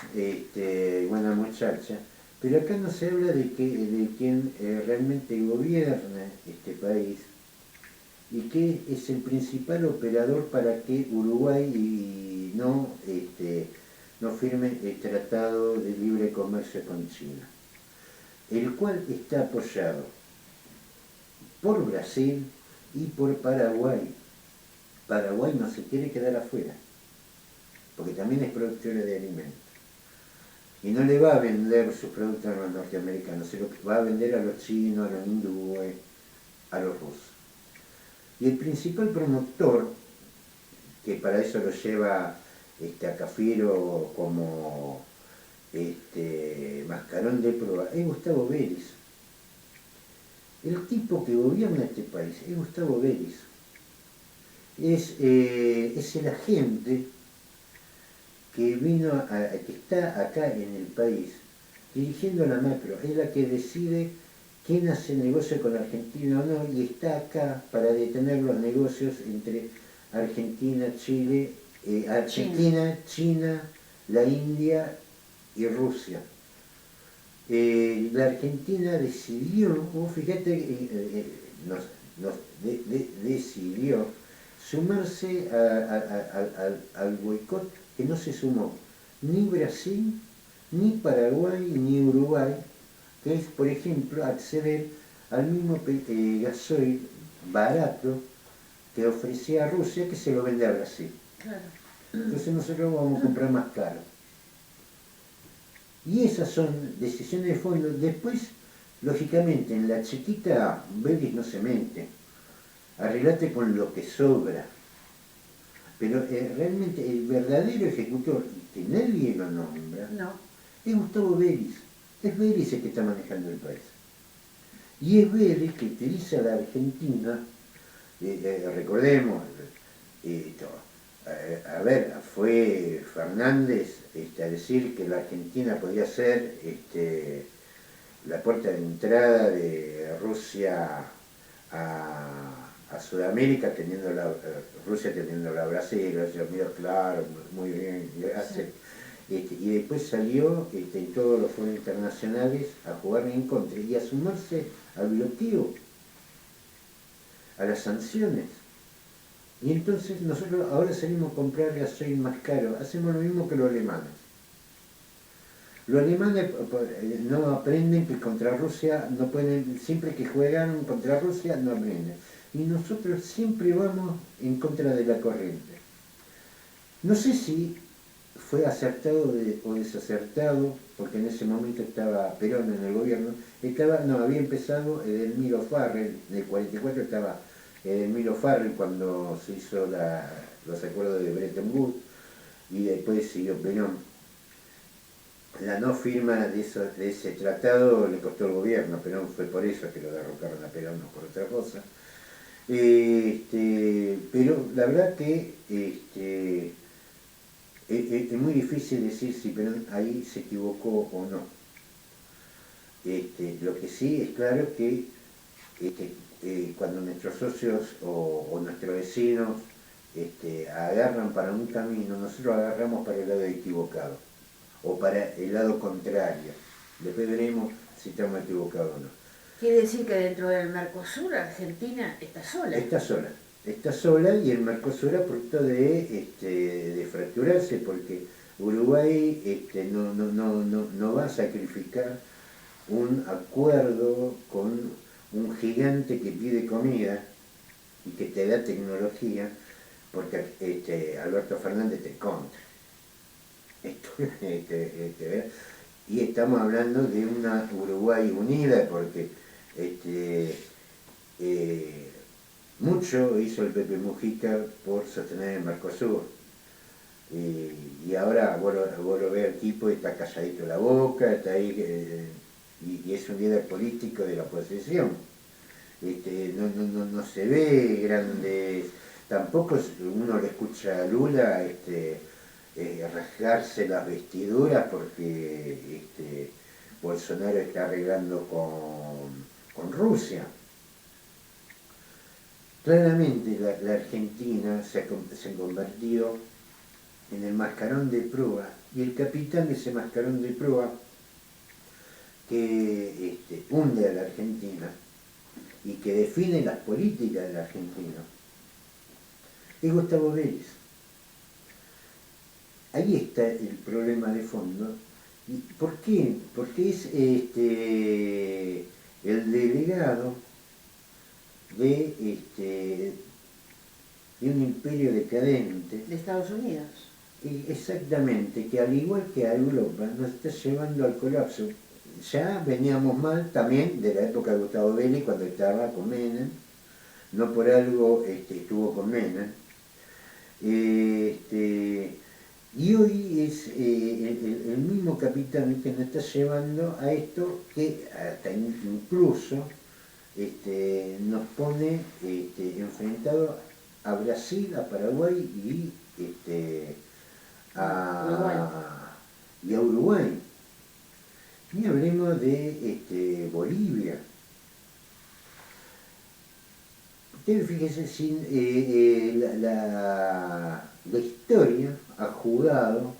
buena muchacha. Pero acá no se habla de quién realmente gobierna este país y que es el principal operador para que Uruguay no firme el Tratado de Libre Comercio con China, el cual está apoyado por Brasil y por Paraguay. Paraguay no se quiere quedar afuera, porque también es productora de alimentos. Y no le va a vender sus productos a los norteamericanos, se lo va a vender a los chinos, a los hindúes, a los rusos. Y el principal promotor, que para eso lo lleva a Cafiero como mascarón de prueba, es Gustavo Vélez. El tipo que gobierna este país es Gustavo Vélez. Es el agente que que está acá en el país dirigiendo la macro, es la que decide quién hace negocio con Argentina o no, y está acá para detener los negocios entre Argentina, Chile, China, la India y Rusia. La Argentina decidió, fíjate, decidió sumarse al boicot, que no se sumó ni Brasil, ni Paraguay, ni Uruguay, que es, por ejemplo, acceder al mismo gasoil barato que ofrecía Rusia, que se lo vende a Brasil. Claro. Entonces nosotros vamos a comprar más caro. Y esas son decisiones de fondo. Después, lógicamente, en la chiquita, Vélez no se mente. Arreglate con lo que sobra. Pero realmente el verdadero ejecutor, que nadie lo nombra, No. es Gustavo Vélez. Es Vélez el que está manejando el país. Y es Vélez que utiliza a la Argentina, recordemos, fue Fernández a decir que la Argentina podía ser la puerta de entrada de Rusia a Sudamérica, Rusia teniéndola a Brasil, claro, muy bien, y después salió en todos los foros internacionales a jugar en contra y a sumarse al bloqueo a las sanciones. Y entonces nosotros ahora salimos a comprar gasoil más caro, hacemos lo mismo que los alemanes. Los alemanes no aprenden que contra Rusia no pueden, siempre que juegan contra Rusia no aprenden. Y nosotros siempre vamos en contra de la corriente. No sé si fue acertado o desacertado, porque en ese momento estaba Perón en el gobierno, había empezado Edelmiro Farrell, en el 44 estaba Edelmiro Farrell cuando se hizo los acuerdos de Bretton Woods, y después siguió Perón. La no firma de ese tratado le costó el gobierno, Perón fue por eso que lo derrocaron a Perón, no por otra cosa. Pero la verdad que es muy difícil decir si Perón ahí se equivocó o no. Lo que sí es claro que cuando nuestros socios o nuestros vecinos agarran para un camino, nosotros agarramos para el lado equivocado o para el lado contrario. Después veremos si estamos equivocados o no. Quiere decir que dentro del Mercosur Argentina está sola. Está sola y el Mercosur a punto de fracturarse porque Uruguay no va a sacrificar un acuerdo con un gigante que pide comida y que te da tecnología porque Alberto Fernández te contra. Y estamos hablando de una Uruguay unida porque mucho hizo el Pepe Mujica por sostener el Mercosur. Y ahora vos lo ves al tipo y está calladito la boca, está ahí, y es un líder político de la oposición. No se ve grandes, tampoco uno le escucha a Lula rasgarse las vestiduras porque Bolsonaro está arreglando con Rusia. Claramente la Argentina se ha convertido en el mascarón de proa, y el capitán de ese mascarón de proa que hunde a la Argentina y que define las políticas de la Argentina es Gustavo Vélez. Ahí está el problema de fondo. ¿Y por qué? Porque es el delegado de un imperio decadente. De Estados Unidos. Exactamente, que al igual que a Europa nos está llevando al colapso. Ya veníamos mal también de la época de Gustavo Vélez cuando estaba con Menem, no por algo estuvo con Menem. Y hoy es el mismo capitán que nos está llevando a esto que hasta incluso nos pone enfrentado a Brasil, a Paraguay y a Uruguay. Ni hablemos de Bolivia. Ustedes fíjense, la historia ha jugado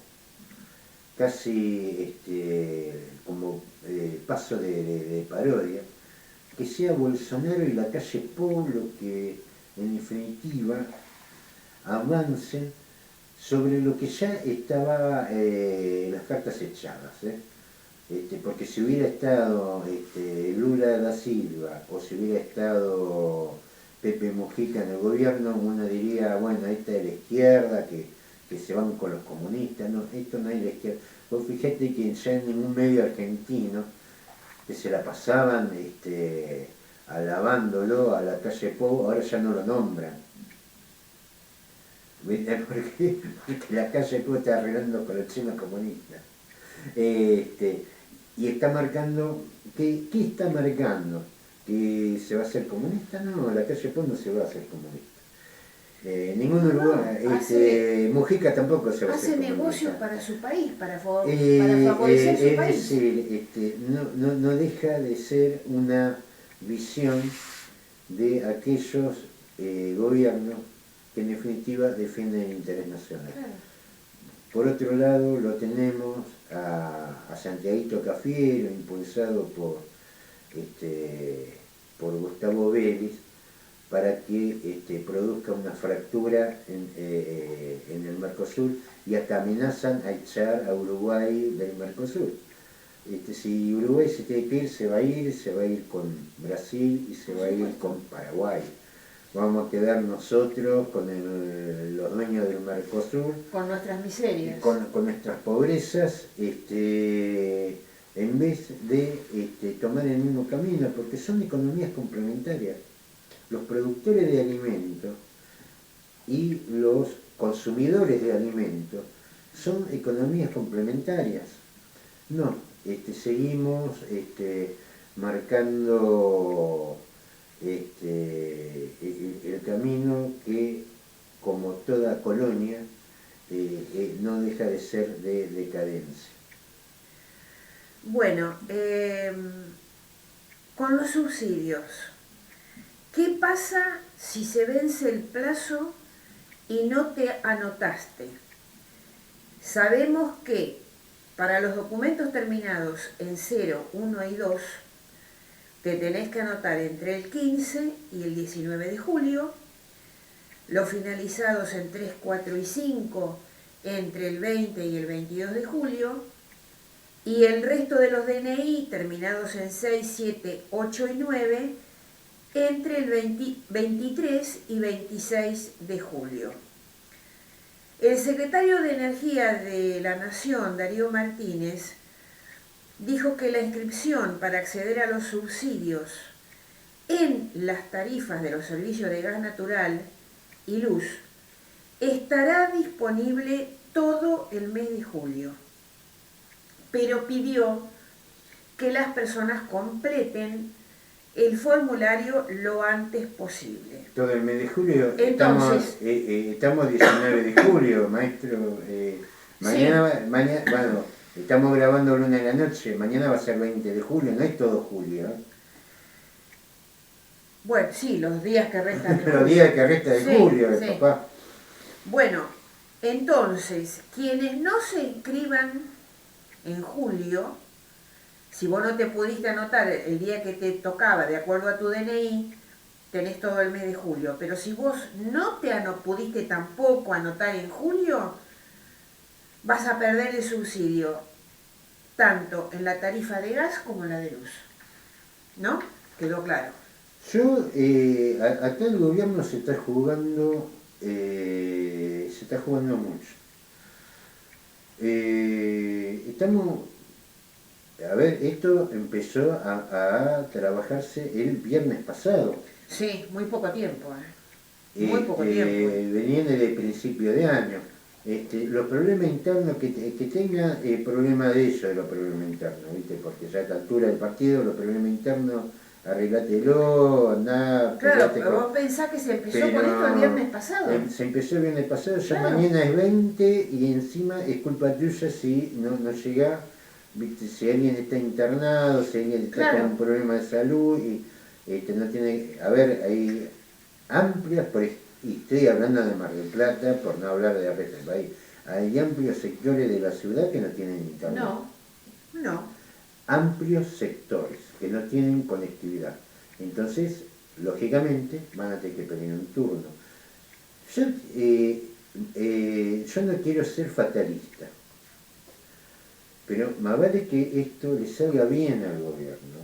casi como paso de parodia, que sea Bolsonaro y la calle Pou lo que en definitiva avancen sobre lo que ya estaba las cartas echadas. Porque si hubiera estado Lula da Silva o si hubiera estado Pepe Mujica en el gobierno, uno diría, bueno, esta es la izquierda, que se van con los comunistas. No, esto no es la izquierda. Vos fíjate que ya en ningún medio argentino que se la pasaban alabándolo a la calle Pou, ahora ya no lo nombran. ¿Por qué? Porque la calle Pou está arreglando con los chinos comunistas. Y está marcando, ¿qué está marcando? ¿Que se va a hacer comunista? No, la calle Pou no se va a hacer comunista. Ningún Uruguay, Mujica tampoco se va a hacer comunista. Hace negocios para su país, para favorecer su país. Es decir, no deja de ser una visión de aquellos gobiernos que en definitiva defienden el interés nacional. Claro. Por otro lado, lo tenemos a Santiaguito Cafiero, impulsado por Gustavo Vélez, para que produzca una fractura en el Mercosur y hasta amenazan a echar a Uruguay del Mercosur. Si Uruguay se tiene que ir, se va a ir con Brasil y se va a ir con Paraguay. Vamos a quedar nosotros con los dueños del Mercosur. Con nuestras miserias. Con nuestras pobrezas, en vez de tomar el mismo camino, porque son economías complementarias. Los productores de alimentos y los consumidores de alimentos son economías complementarias. No, seguimos marcando el camino que, como toda colonia, no deja de ser de decadencia. Bueno, con los subsidios, ¿qué pasa si se vence el plazo y no te anotaste? Sabemos que para los documentos terminados en 0, 1 y 2, te tenés que anotar entre el 15 y el 19 de julio, los finalizados en 3, 4 y 5 entre el 20 y el 22 de julio, y el resto de los DNI terminados en 6, 7, 8 y 9 entre el 23 y 26 de julio. El secretario de Energía de la Nación, Darío Martínez, dijo que la inscripción para acceder a los subsidios en las tarifas de los servicios de gas natural y luz estará disponible todo el mes de julio, pero pidió que las personas completen el formulario lo antes posible. Todo el mes de julio. Entonces, estamos 19 de julio, maestro. Mañana, sí. Bueno, estamos grabando luna en la noche, mañana va a ser 20 de julio, no es todo julio. Bueno, sí, los días que restan de julio. Los días que restan de julio, sí. papá. Bueno, entonces, quienes no se inscriban en julio, si vos no te pudiste anotar el día que te tocaba de acuerdo a tu DNI, tenés todo el mes de julio. Pero si vos no te pudiste tampoco anotar en julio, vas a perder el subsidio, tanto en la tarifa de gas como en la de luz. ¿No? ¿Quedó claro? Yo, acá el gobierno se está jugando mucho. A ver, esto empezó a trabajarse el viernes pasado. Sí, muy poco tiempo. Muy poco tiempo. Venían desde el principio de año. Los problemas internos que tenga, problema de ellos de los problemas internos, ¿viste? Porque ya a esta altura del partido, los problemas internos, arreglátelo, andá. Claro, pero vos pensás que se empezó con esto el viernes pasado. Se empezó el viernes pasado, ya claro. Mañana es 20 y encima es culpa tuya si no llega. ¿Viste? Si alguien está internado, si alguien está con un problema de salud y no tiene... A ver, hay amplias, y estoy hablando de Mar del Plata, por no hablar de la resto del país, hay amplios sectores de la ciudad que no tienen internet. No. Amplios sectores que no tienen conectividad. Entonces, lógicamente, van a tener que pedir un turno. Yo no quiero ser fatalista, pero más vale que esto le salga bien al gobierno.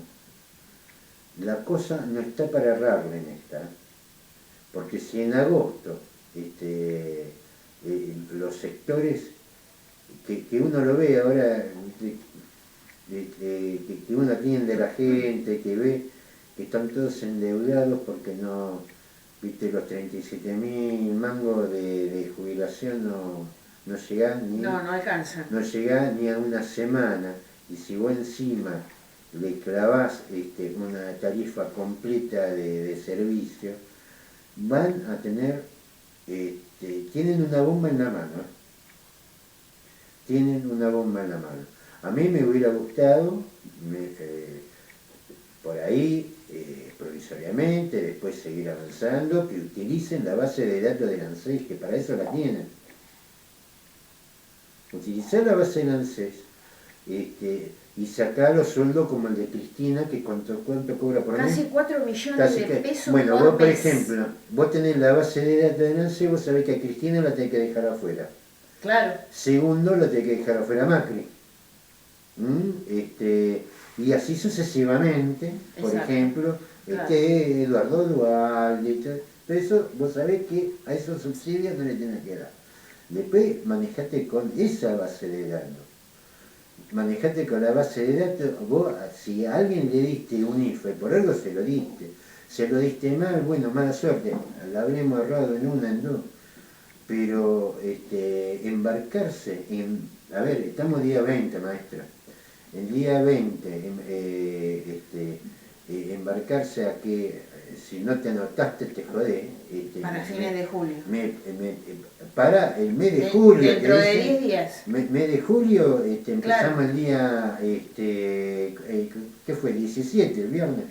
La cosa no está para errarle en esta, porque si en agosto los sectores que uno lo ve ahora, que uno atiende a la gente, que ve que están todos endeudados porque no, viste, los 37.000 mangos de jubilación no llegan ni... No alcanza. No llega ni a una semana, y si vos encima le clavás una tarifa completa de servicio, van a tener, tienen una bomba en la mano. Tienen una bomba en la mano. A mí me hubiera gustado, por ahí, provisoriamente, después seguir avanzando, que utilicen la base de datos del ANSES, que para eso la tienen. Utilizar la base del ANSES y sacar los sueldos como el de Cristina, que cuánto cobra por mes. Casi 4 millones de pesos bueno, por vos, por mes. ejemplo, vos tenés la base de datos de ANSES, vos sabés que a Cristina la tenés que dejar afuera. Claro. Segundo, la tenés que dejar afuera a Macri. Y así sucesivamente, por Exacto. ejemplo, Claro. Eduardo Duhalde, todo eso, vos sabés que a esos subsidios no le tenés que dar. Después manejate con esa base de datos. Manejate con la base de datos. Vos, si a alguien le diste un IFE, por algo se lo diste mal, bueno, mala suerte, la habremos errado en una, en dos. Pero embarcarse en, a ver, estamos día 20, maestra. El día 20, embarcarse a que si no te anotaste te jodés. Para fines de julio. Para el mes de julio. Dentro de 10 días. Mes de julio empezamos Claro. el día, ¿qué fue? 17, el viernes.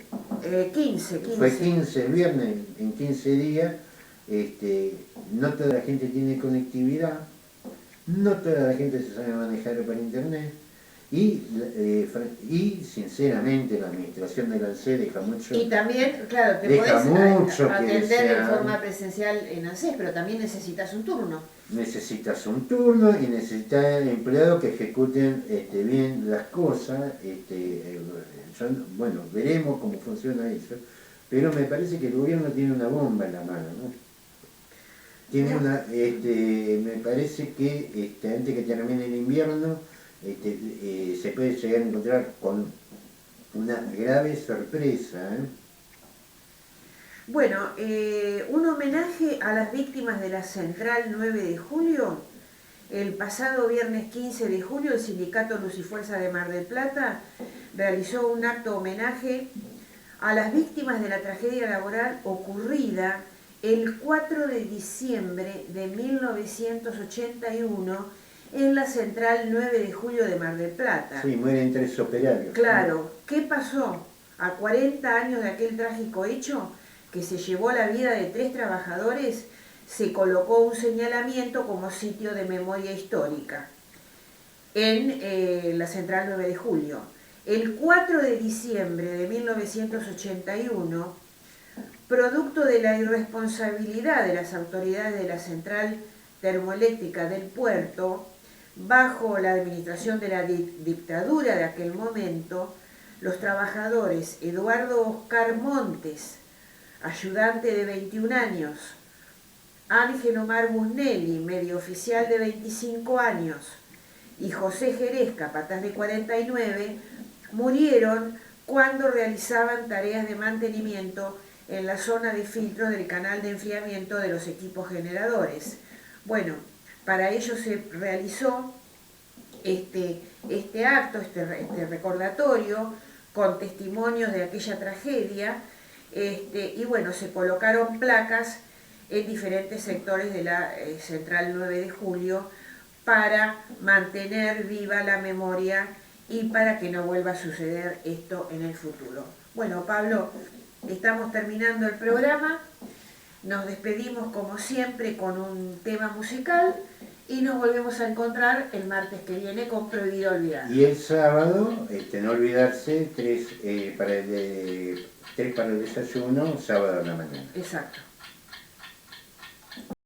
15. Fue 15 el viernes, en 15 días. No toda la gente tiene conectividad, no toda la gente se sabe manejar por internet y sinceramente la administración del ANSES deja mucho. Y también, claro, te deja podés mucho que atender desear. de forma presencial en ANSES, pero también necesitas un turno. Necesitas un turno y necesitas empleados que ejecuten bien las cosas. Bueno, veremos cómo funciona eso, pero me parece que el gobierno tiene una bomba en la mano, ¿no? Tiene una, me parece que antes que termine el invierno se puede llegar a encontrar con una grave sorpresa. Bueno, un homenaje a las víctimas de la Central 9 de julio. El pasado viernes 15 de julio el sindicato Luz y Fuerza de Mar del Plata realizó un acto homenaje a las víctimas de la tragedia laboral ocurrida el 4 de diciembre de 1981 en la Central 9 de julio de Mar del Plata. Sí, mueren 3 operarios. Claro, ¿qué pasó? A 40 años de aquel trágico hecho, que se llevó la vida de 3 trabajadores, se colocó un señalamiento como sitio de memoria histórica en la Central 9 de julio. El 4 de diciembre de 1981, producto de la irresponsabilidad de las autoridades de la central termoeléctrica del puerto, bajo la administración de la dictadura de aquel momento, los trabajadores Eduardo Oscar Montes, ayudante de 21 años, Ángel Omar Busnelli, medio oficial de 25 años, y José Jerez, capataz de 49, murieron cuando realizaban tareas de mantenimiento en la zona de filtro del canal de enfriamiento de los equipos generadores. Bueno, para ello se realizó este acto, este recordatorio, con testimonios de aquella tragedia, y bueno, se colocaron placas en diferentes sectores de la Central 9 de julio para mantener viva la memoria y para que no vuelva a suceder esto en el futuro. Bueno, Pablo, estamos terminando el programa, nos despedimos como siempre con un tema musical y nos volvemos a encontrar el martes que viene con Prohibido Olvidar. Y el sábado, no olvidarse, 3 para el desayuno, sábado a la mañana. Exacto.